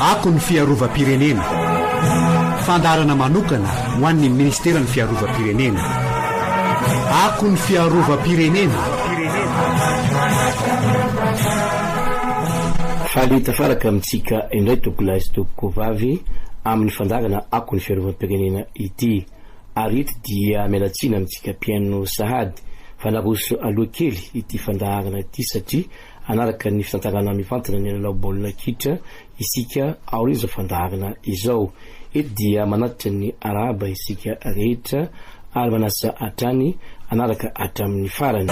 ako ny fiarovam-pirenena fandarana manokana ho an'ny ministeran'ny fiarovam-pirenena ako ny fiarovam-pirenena falita faraka amintsika indray tokolazy tokokovavy amin'ny fandarana ako ny fiarovam-pirenena ity ary ity dia mialatsina amintsika piano sahady fanaroso aloha kely ity fandarana ity satria anaraka ny fitantarana mivantana ny alalao baolina kitra isika ao izao fandarana izao ety dia manatitra ny araba isika rehetra ary manasa atrany anaraka hatramin'ny farany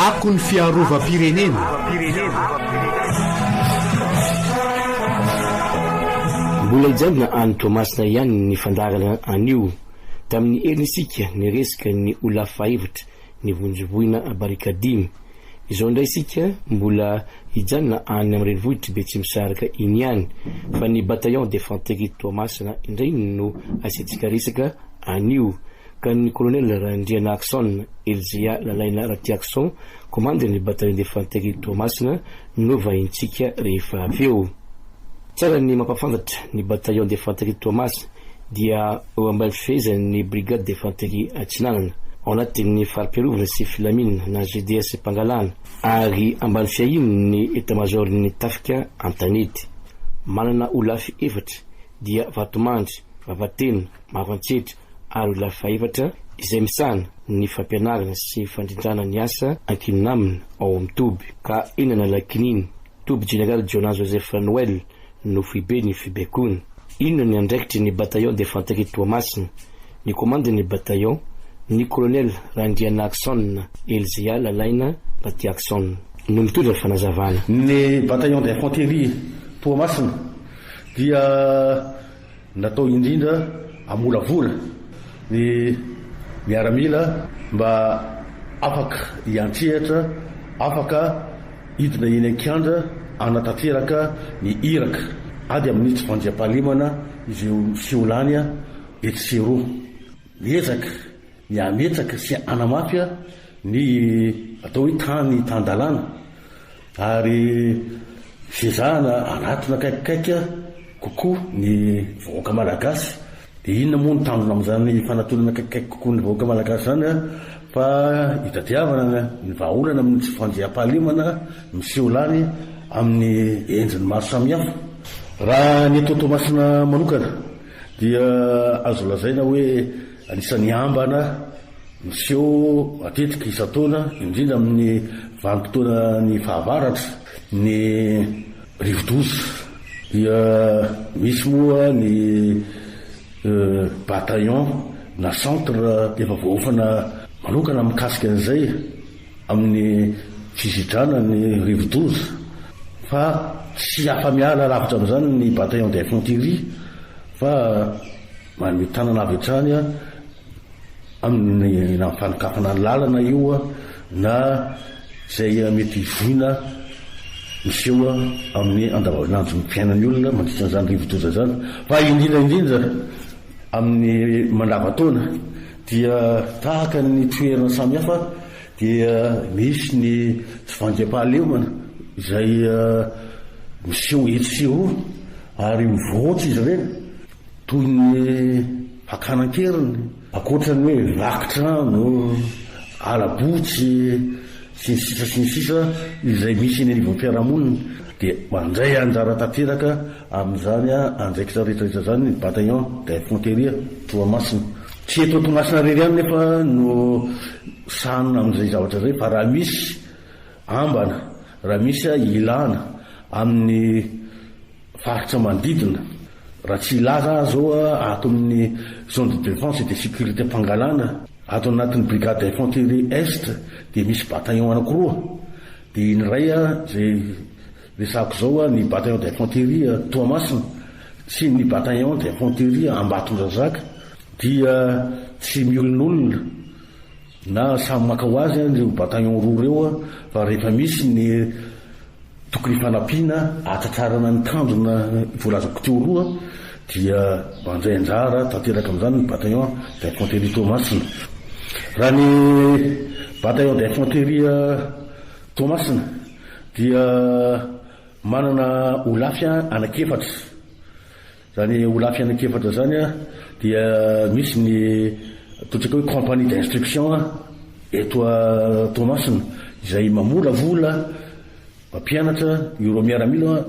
ako ny fiarovam-pirenena mbola ijanona any Tomasina ihany ny fandarana anio tamin'ny eliny isika ny resaka ny ola fahevitra ny vonjovoina barikadimy izao ndray isika mbola ijanona any amin'ny renivohitra be tsy misaraka iny ihany fa ny bataillon d'infanterie Tomasina indray no asiantsika resaka anio ka ny colonel Randriana Akson Elzea Lalaina Ratiakson commande ny bataillon d'infanterie Tomasina no vahintsika rehefa aveo tsara ny mampafantatra ny bataillon d'infanterie Tomasina dia eo ambany fehezan'ny brigade d'infanterie Atsinanana ao anatin'ny farim-piarovana sy filaminana na GDS Pangalana ary ambany fiahin'ny état-major ny tafika Antanety manana olafy efatra dia Vatomandry, Vavatena, Mavantsety ary olafy efatra izay misana ny fampianarana sy fandrindrana ny asa ankinonamina ao amin'ny Toby ka enana lakininy Toby General Jonas Joseph Noel no fibe ny fibekony ino ny andraikitry ny bataillon d'infanterie Tomasina ny commande ny bataillon ny colonel Randriana Akson Elzea Lalaina Ratiakson no mitondra fanazavana ny bataillon d'infanterie Tomasina dia natao indrindra amolavola ny miaramila mba afaka iantsehatra afaka hidina eny an-kiandra anatanteraka ny iraka ady amin'ny tsy fandiam-pahalemana izay fiolany etsero miezaka ny ametsaka sy anamafya ny atao hoe tany tandalana ary fezahana anatina kaikaiky kokoa ny vahoaka malagasy dia inona moa ny tandrona amin'izany fanatonana kaikaiky kokoa ny vahoaka malagasy zany fa hitadiavana ny vahaolana amin'ny tsy fandiam-pahalemana miseholany amin'ny enjiny maro samihafa raha ny eto Tomasina manokana dia azo lazaina hoe anisan'ny ambana miseho matetika isan-taona indrindra amin'ny vanim-potoana ny fahavaratra ny rivodoza dia misy moa ny bataillon na centre efa voafana manokana mikasika an'izay amin'ny fizidrana ny rivodoza fa tsy afa-miala lavitra amin'izany ny bataillon d'infanterie fa manome tanana avy hatrany amin'ny nafanokafana ny lalana io na izay mety voina miseho amin'ny andavanandro ny fiainan'ny olona mandritra an'izany rivodoza zany fa indrindra amin'ny mandavan-taona dia tahaka ny toerana samihafa dia misy ny tsy fandiam-pahalemana izay miseho etsero ary mivoatra izy ireny toy ny akanan-keriny akoatrany hoe vakitrano alabotsy sy ny sisa izay misy eny anivon'ny fiarahamonina dia mandray anjara tanteraka amin'izany andraikitra rehetrarehetra zany ny bataillon d'infanterie Toamasina tsy eto Toamasina rery ihany nefa no sanona amin'izay zavatra zay fa raha misy ambana raha misy ilana amin'ny faritra manodidina raha tsy ilaza zao ato amin'ny zone de défense et de sécurité Pangalana ato anatin'ny brigade d'infanterie est dia misy bataillon anankiroa dia ny ray zay resako zao ny bataillon d'infanterie Toamasina sy ny bataillon d'infanterie Ambatondrazaka dia tsy miolinolona na samy maka ho azy reo bataillon roa reo fa rehefa misy ny tokony fanampiana atratrarana ny tandrona voalazako teo roa dia mandray anjara tanteraka amin'izany ny bataillon d'infanterie Toamasina raha ny bataillon d'infanterie Toamasina dia manana olafia anakefatra zany olafia anakefatra zany a dia misy ny totraka hoe compagnie d'instruction eto a Toamasina izay mamolavola mampianatra ireo miaramila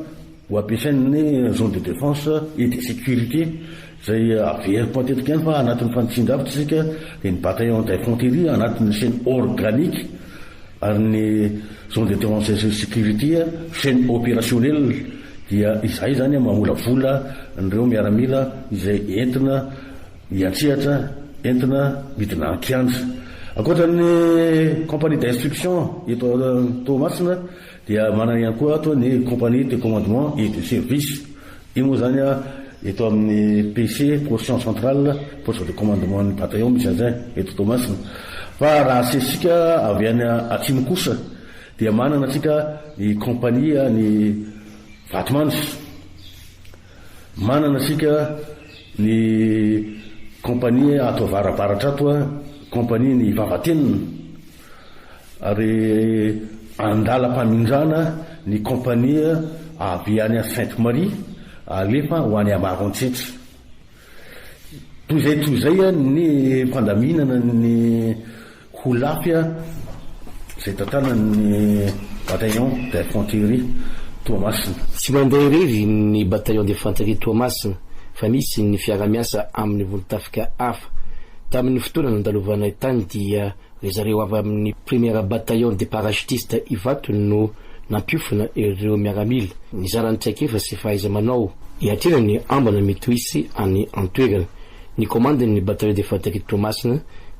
ho ampiasain'ny zone de défense et de sécurité zay averiko matetika ihany fa anatin'ny fanitsin-davitra isika dia ny bataillon d'infanterie anatin'ny chaîne organique ary ny zone de défense et de sécurité chaîne opérationnelle dia izay zany mamolavola nireo miaramila izay entina hiatrehatra entina midina ankiandra ankoatran'ny compagnie d'instruction eto Toamasina dia manana ihany koa ato ny compagnie de commandement et de service io moa zany eto amin'ny PC portion centrale poste de commandement ny bataillon misy an'izay eto Toamasina fa raha asesika avy any atsimo kosa dia manana atsika ny compagnie ny Vatomandry manana asika ny compagnie ato avarabaratra ato compagnie ny Vavatenina ary andala-pamindrana ny compagnie avy any Sainte Marie alefa ho any Amaroantsetra toy zay ny fandaminana ny holafia zay tatana ny bataillon d'infanterie Toamasina. Tsy mandeha irery ny bataillon d'infanterie Toamasina fa misy ny fiara-miasa amin'ny volotafika hafa. Tamin'ny fotoana nandalovanay tany dia rezareo avy amin'ny première bataillon de parachutistes Ivato no nampiofina ireo miaramila. Nizarany traikefa sy fahaiza manao hiatrena ny ambana mety hisy any antoerana. Ny commande ny bataillon d'infanterie Toamasina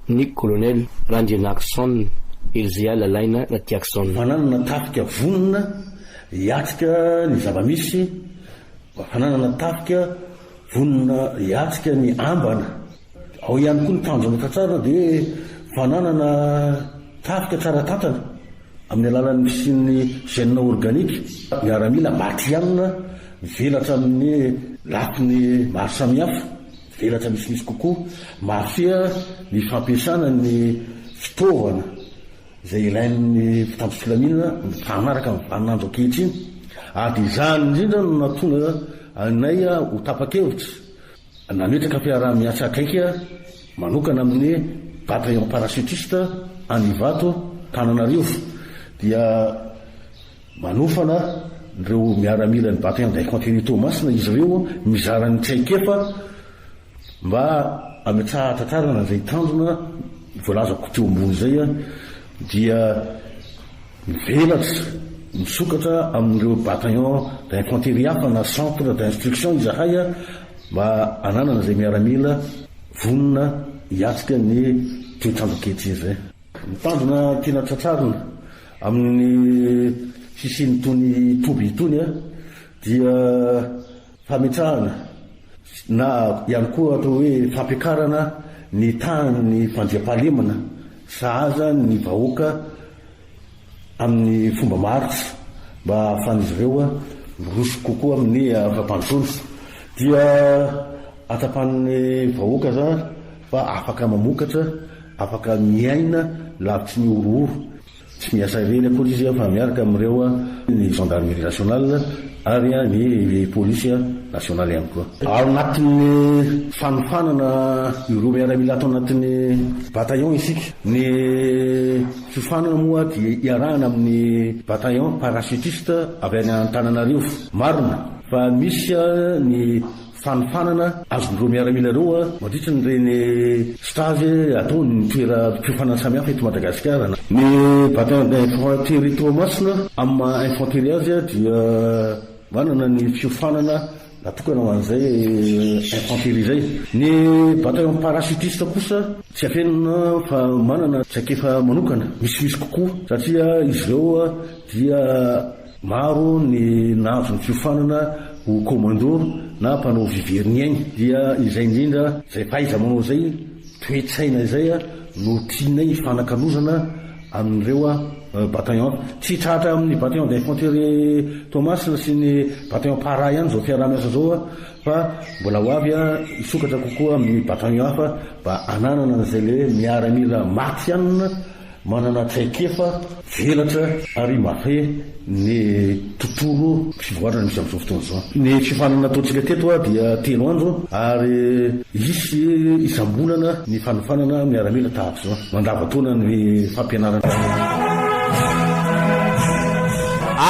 ny colonel Randrianarson Elzea Lalaina Ratiakson. Fananana tafika vonona hiatrika ny zavamisy, fananana tafika vonona hiatrika ny ambana. Ao ihany koa ny tanjona katsara dia fananana tafika tsara tantana amin'ny alalan'ny fisin'ny chaîne organique miaramila matianina mivelatra amin'ny lafiny maro samihafa, mivelatra misimisy kokoa, mafia ny fampiasana ny fitaovana izay ilain'ny fitandrom-pilaminana mifanaraka amin'ny vaninandro ankehitriny. Ady izany indrindra no natonga anay ho tapa-kevitra nametraka fiara-miasa akaiky manokana amin'ny bataillon parachutiste any Ivato Tananarivo dia manofana ireo miaramila ny bataillon d'infanterie Toamasina izy ireo mizarany traikefa mba ametrahatra tsara na zay tanjona voalazako teo ambony zay dia mivelatra misokatra amin'ireo bataillon d'infanterie hafa na centre d'instruction izahay mba ananana zay miaramila vonona hiatrika ny toetrandro ankehitriny zay. Ny tanjona tena tratrarina amin'ny fisiany tony toby itony dia fametrahana na ihany koa atao hoe fampiakarana ny tany ny fandriam-pahalemana sahaza ny vahoaka amin'ny fomba maritra mba ahafahan'izy ireo miroso kokoa amin'ny fampandroana dia atapan'ny vahoaka zany fa afaka mamokatra, afaka miaina lavitry ny orooro, tsy miasa ireny akory izy fa miaraka amin'ireo ny gendarmerie nationale ary ny police nationale ihany koa. Ao anatin'ny fanofanana ireo miaramila ato anatin'ny bataillon isika. Ny fifanana moa dia iarahana amin'ny bataillon parachutiste avy any Antananarivo. Marina fa misy ny fanofanana azon'ireo miaramila ireo mandritra nyreny stage ataony toera fiofanana samihafa eto Madagasikara. Ny bataillon d'infanterie Toamasina amin'ny infanterie azy dia manana ny fiofanana natokana ho an'izay infanterie zay. Ny bataillon parachutiste kosa tsy afenina fa manana traikefa manokana misimisy kokoa satria izy ireo dia maro ny nahazo ny fiofanana ho commando na mpanao viveriny ainy. Dia izay indrindra zay fahaiza manao zay toetsaina izay no tianay fanakalozana amin'ireo bataillon. Tsy tratra amin'ny bataillon d'infanterie Toamasina sy ny bataillon para ihany zao fiara-miasa zao fa mbola ho avy isokatra kokoa amin'ny bataillon hafa mba ananana an'izay le miaramila maty anina manana traikefa velatra ary mafe ny tontolo fivoarana misy am'izao fotoana zao. Ny fifanana ataontsika teto a dia telo andro ary isy isam-bolana ny fanofanana miaramila tahako zao mandavataona ny fampianarana.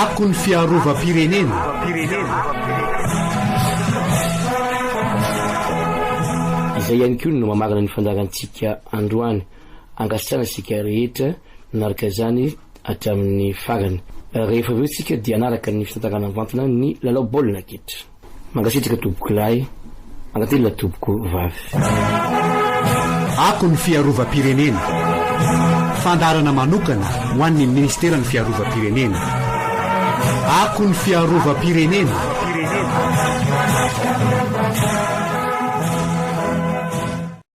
Ako ny fiarovam-pirenena. Izay ihany koa no mamarana ny fandarantsika androany angasana sika rehetra naraka zany hatramin'ny farany. Rehefa aveo tsika dia anaraka ny fitantarana mivantana ny lalao baolina kitra. Mangasetraka toboko lahy angatelina toboko vavy. Ako ny fiarovam-pirenena. Fandarana manokana ho an'ny ministeran'ny fiarovam-pirenena. Ako ny fiarovam-pirenena.